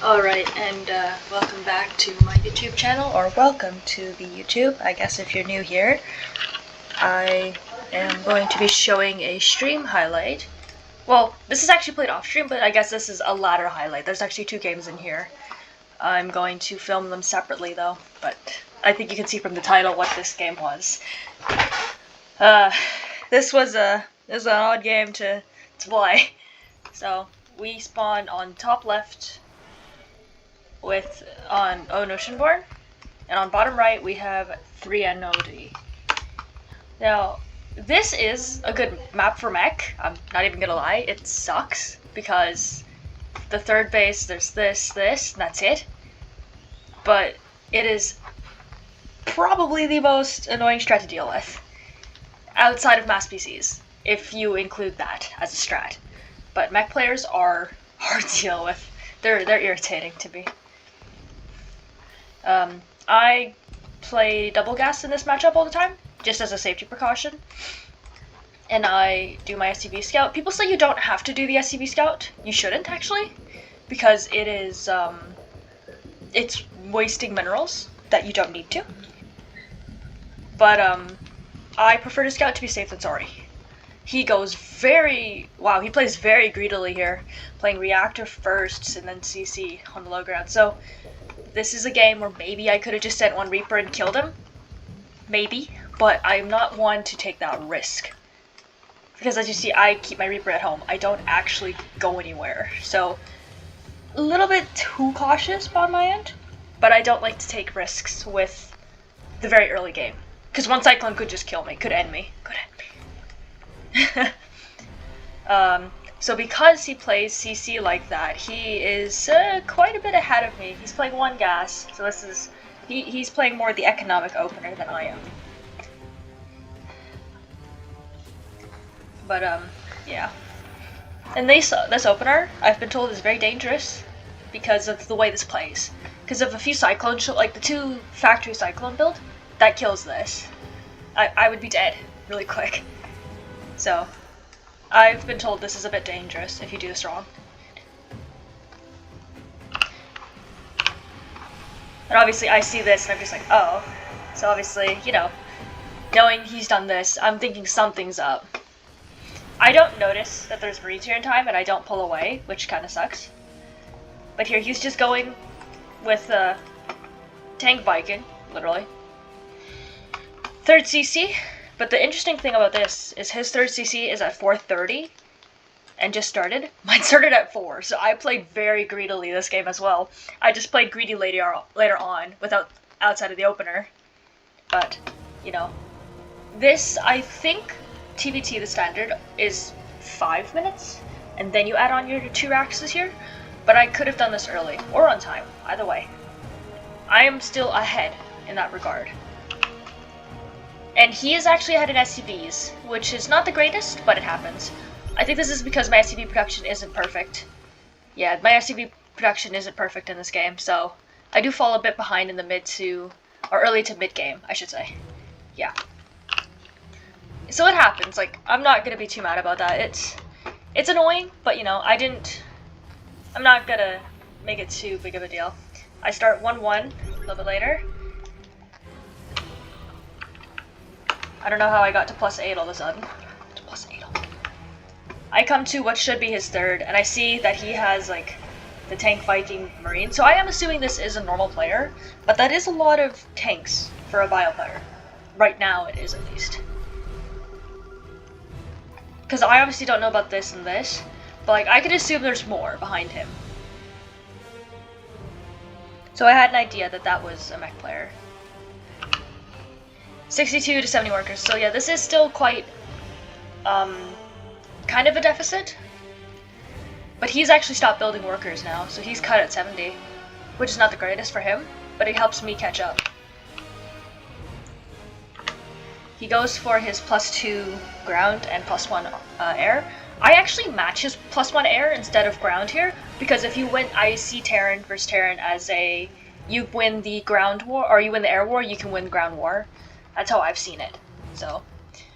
Alright, and welcome back to my YouTube channel, or welcome to the YouTube, I guess if you're new here. I am going to be showing a stream highlight. Well, this is actually played off stream, but I guess this is a ladder highlight. There's actually two games in here. I'm going to film them separately though, but I think you can see from the title what this game was. This was an odd game to play. So, we spawn on top left on Oceanborn, and on bottom right we have 3NOD. Now, this is a good map for mech. I'm not even gonna lie, it sucks because the third base, there's this, and that's it. But it is probably the most annoying strat to deal with, outside of mass PCs, if you include that as a strat. But mech players are hard to deal with. They're irritating to me. I play double gas in this matchup all the time, just as a safety precaution. And I do my SCV scout. People say you don't have to do the SCV scout. You shouldn't, actually, because it is, it's wasting minerals that you don't need to. But, I prefer to scout to be safe than sorry. He goes he plays very greedily here, playing reactor first and then CC on the low ground. So, this is a game where maybe I could have just sent one Reaper and killed him. Maybe. But I'm not one to take that risk. Because as you see, I keep my Reaper at home. I don't actually go anywhere. So, a little bit too cautious on my end. But I don't like to take risks with the very early game. Because one Cyclone could just kill me. Could end me. So because he plays CC like that, he is quite a bit ahead of me. He's playing one gas, so this is he's playing more the economic opener than I am. But yeah. And this opener, I've been told, is very dangerous because of the way this plays. Because of a few cyclones, like the 2 factory cyclone build, that kills this. I would be dead really quick. So, I've been told this is a bit dangerous if you do this wrong. And obviously I see this and I'm just like, oh. So obviously, you know, knowing he's done this, I'm thinking something's up. I don't notice that there's Marines here in time and I don't pull away, which kind of sucks. But here he's just going with Tank Viking, literally. 3rd CC. But the interesting thing about this is his 3rd CC is at 4:30 and just started. Mine started at 4, so I played very greedily this game as well. I just played greedy later on outside of the opener. But, you know, this, I think TvT, the standard, is 5 minutes, and then you add on your 2 racks here. But I could have done this early, or on time, either way. I am still ahead in that regard. And he is actually ahead in SCVs, which is not the greatest, but it happens. I think this is because my SCV production isn't perfect. Yeah, my SCV production isn't perfect in this game, so I do fall a bit behind in the early to mid game, I should say. Yeah. So it happens, like, I'm not gonna be too mad about that. It's annoying, but you know, I'm not gonna make it too big of a deal. I start 1-1 a little bit later. I don't know how I got to +8 all of a sudden. To +8. I come to what should be his 3rd, and I see that he has, like, the Tank Viking Marine. So I am assuming this is a normal player, but that is a lot of tanks for a bio player. Right now it is, at least. Because I obviously don't know about this and this, but, like, I could assume there's more behind him. So I had an idea that that was a mech player. 62 to 70 workers, so yeah, this is still quite, kind of a deficit. But he's actually stopped building workers now, so he's cut at 70, which is not the greatest for him, but it helps me catch up. He goes for his +2 ground and +1 air. I actually match his +1 air instead of ground here, because if you win, I see Terran versus Terran as you win the ground war, or you win the air war, you can win the ground war. That's how I've seen it. So,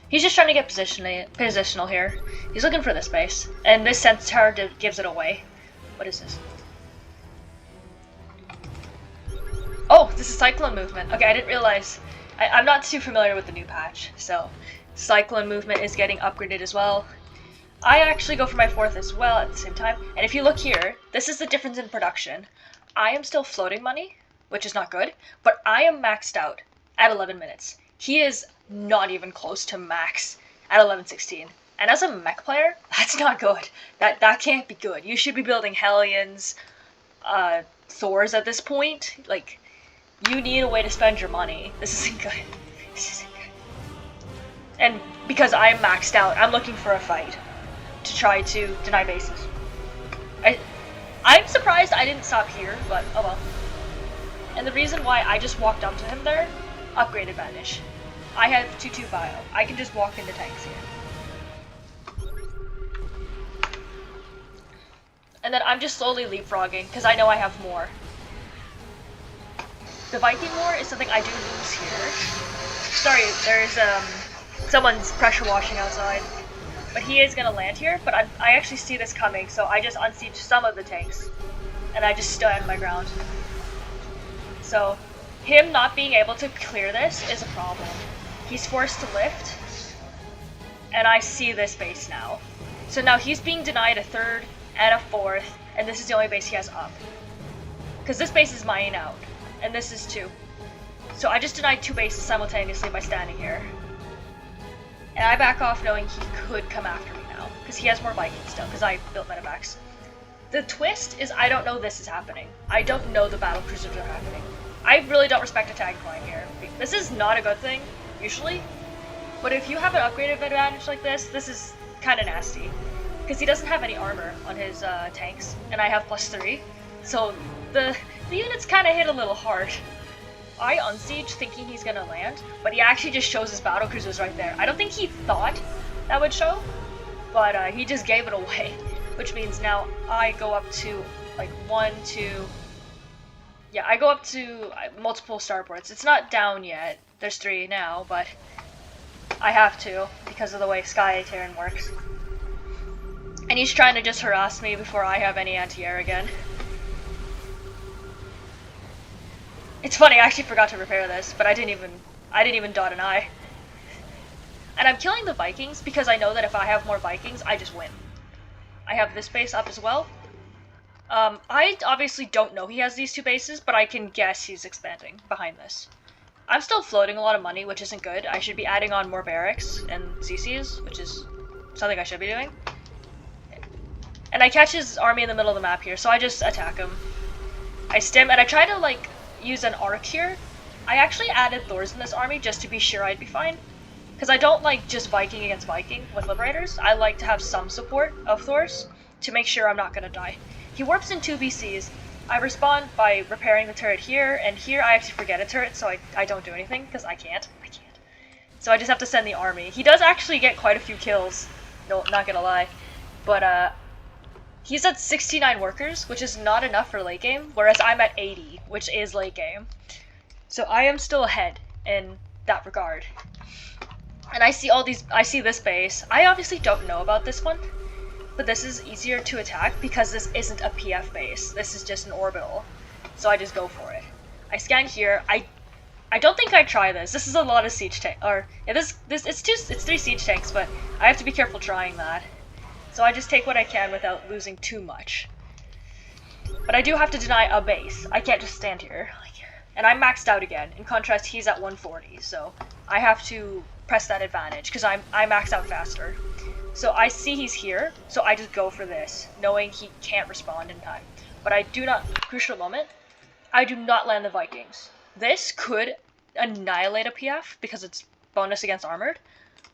he's just trying to get positional here. He's looking for this base. And this sense tower gives it away. What is this? Oh, this is Cyclone Movement. Okay, I didn't realize. I'm not too familiar with the new patch, so Cyclone Movement is getting upgraded as well. I actually go for my 4th as well at the same time, and if you look here, this is the difference in production. I am still floating money, which is not good, but I am maxed out at 11 minutes. He is not even close to max at 11:16. And as a mech player, that's not good. That can't be good. You should be building Hellions, Thors at this point. Like, you need a way to spend your money. This isn't good. This isn't good. And because I'm maxed out, I'm looking for a fight to try to deny bases. I'm surprised I didn't stop here, but oh well. And the reason why I just walked up to him there, upgrade advantage. I have 2-2 bio. I can just walk into tanks here. And then I'm just slowly leapfrogging, because I know I have more. The Viking War is something I do lose here. Sorry, there's someone's pressure washing outside. But he is going to land here, but I actually see this coming, so I just unsiege some of the tanks. And I just stand my ground. So, him not being able to clear this is a problem. He's forced to lift, and I see this base now. So now he's being denied a 3rd and a 4th, and this is the only base he has up. Because this base is mining out, and this is 2. So I just denied 2 bases simultaneously by standing here. And I back off knowing he could come after me now, because he has more Vikings still, because I built medevacs. The twist is I don't know this is happening. I don't know the battle cruisers are happening. I really don't respect a tag coin here. This is not a good thing, usually. But if you have an upgraded advantage like this is kind of nasty. Because he doesn't have any armor on his tanks, and I have +3. So the units kind of hit a little hard. I unsiege thinking he's gonna land, but he actually just shows his battle cruisers right there. I don't think he thought that would show, but he just gave it away. Which means now I go up to like 1, 2... Yeah, I go up to multiple starports. It's not down yet. There's 3 now, but I have to because of the way Sky Terran works. And he's trying to just harass me before I have any anti-air again. It's funny, I actually forgot to repair this, but I didn't even dot an I. And I'm killing the Vikings because I know that if I have more Vikings, I just win. I have this base up as well. I obviously don't know he has these 2 bases, but I can guess he's expanding behind this. I'm still floating a lot of money, which isn't good. I should be adding on more barracks and CCs, which is something I should be doing. And I catch his army in the middle of the map here, so I just attack him. I stim, and I try to, like, use an arc here. I actually added Thors in this army just to be sure I'd be fine. Because I don't like just Viking against Viking with Liberators. I like to have some support of Thors to make sure I'm not going to die. He warps in 2 BCs. I respond by repairing the turret here, and here I actually forget a turret, so I don't do anything, because I can't. So I just have to send the army. He does actually get quite a few kills, no, not gonna lie. But, he's at 69 workers, which is not enough for late game, whereas I'm at 80, which is late game. So I am still ahead in that regard. And I see this base. I obviously don't know about this one, but this is easier to attack because this isn't a PF base. This is just an orbital. So I just go for it. I scan here. I don't think I'd try this. This is a lot of siege tank, or yeah, it's 3 siege tanks, but I have to be careful trying that. So I just take what I can without losing too much. But I do have to deny a base. I can't just stand here. And I'm maxed out again. In contrast, he's at 140, so I have to press that advantage because I max out faster. So I see he's here, so I just go for this, knowing he can't respond in time. But I do not, crucial moment, I do not land the Vikings. This could annihilate a PF because it's bonus against armored,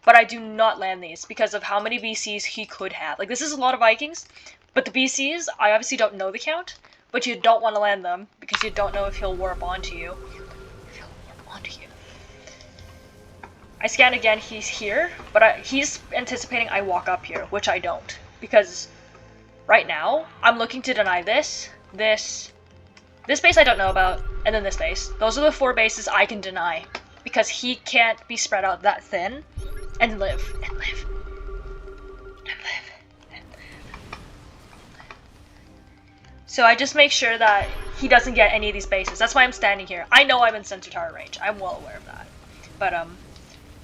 but I do not land these because of how many BCs he could have. Like, this is a lot of Vikings, but the BCs, I obviously don't know the count, but you don't want to land them because you don't know if he'll warp onto you. I scan again, he's here, but he's anticipating I walk up here, which I don't. Because right now, I'm looking to deny this base I don't know about, and then this base. Those are the 4 bases I can deny, because he can't be spread out that thin, and live. So I just make sure that he doesn't get any of these bases. That's why I'm standing here. I know I'm in center tower range. I'm well aware of that. But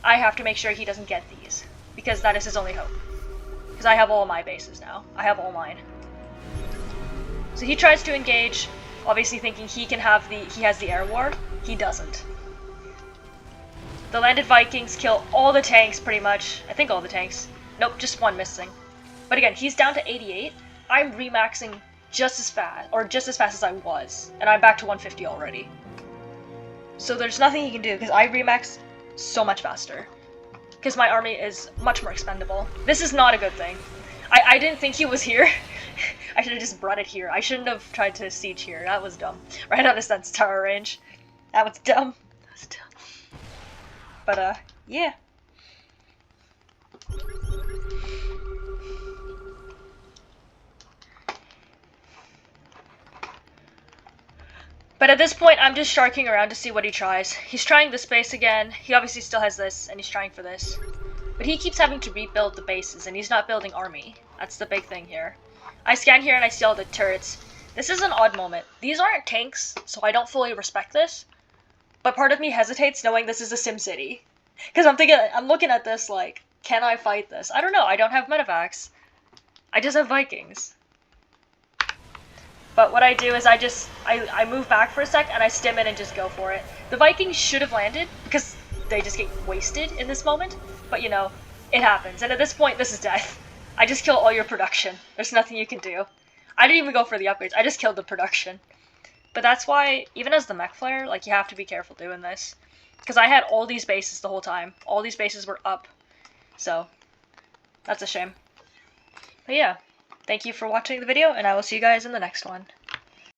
I have to make sure he doesn't get these, because that is his only hope. Because I have all my bases now. I have all mine. So he tries to engage, obviously thinking he has the air war. He doesn't. The landed Vikings kill all the tanks pretty much. I think all the tanks. Nope, just one missing. But again, he's down to 88. I'm remaxing just as fast as I was, and I'm back to 150 already. So there's nothing he can do because I remax so much faster. Because my army is much more expendable. This is not a good thing. I didn't think he was here. I should have just brought it here. I shouldn't have tried to siege here. That was dumb. Right out of sense tower range. That was dumb. That was dumb. But yeah. But at this point, I'm just sharking around to see what he tries. He's trying this base again. He obviously still has this, and he's trying for this. But he keeps having to rebuild the bases, and he's not building army. That's the big thing here. I scan here and I see all the turrets. This is an odd moment. These aren't tanks, so I don't fully respect this. But part of me hesitates knowing this is a SimCity. Because I'm looking at this like, can I fight this? I don't know, I don't have medevacs. I just have Vikings. But what I do is I move back for a sec and I stim in and just go for it. The Vikings should have landed because they just get wasted in this moment. But you know, it happens. And at this point, this is death. I just kill all your production. There's nothing you can do. I didn't even go for the upgrades. I just killed the production. But that's why, even as the mech player, like, you have to be careful doing this. Because I had all these bases the whole time. All these bases were up. So, that's a shame. But yeah. Thank you for watching the video, and I will see you guys in the next one.